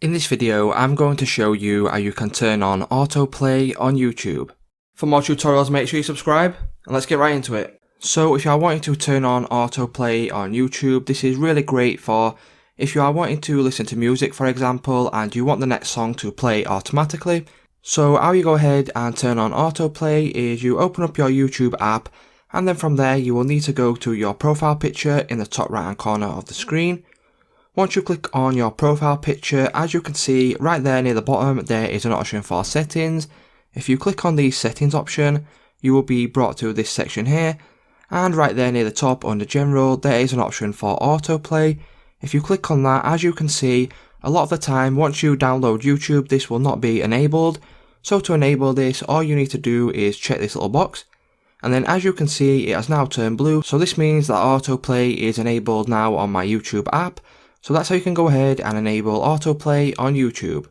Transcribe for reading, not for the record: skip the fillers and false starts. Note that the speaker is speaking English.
In this video, I'm going to show you how you can turn on autoplay on YouTube. For more tutorials, make sure you subscribe, and let's get right into it. So if you are wanting to turn on autoplay on YouTube, this is really great for if you are wanting to listen to music, for example, and you want the next song to play automatically. So how you go ahead and turn on autoplay is you open up your YouTube app, and then from there you will need to go to your profile picture in the top right hand corner of the screen. Once you click on your profile picture, as you can see right there near the bottom, there is an option for settings. If you click on the settings option, you will be brought to this section here, and right there near the top under general, there is an option for autoplay. If you click on that, as you can see, a lot of the time once you download YouTube, this will not be enabled. So to enable this, all you need to do is check this little box, and then as you can see, it has now turned blue. So this means that autoplay is enabled now on my YouTube app. So that's how you can go ahead and enable autoplay on YouTube.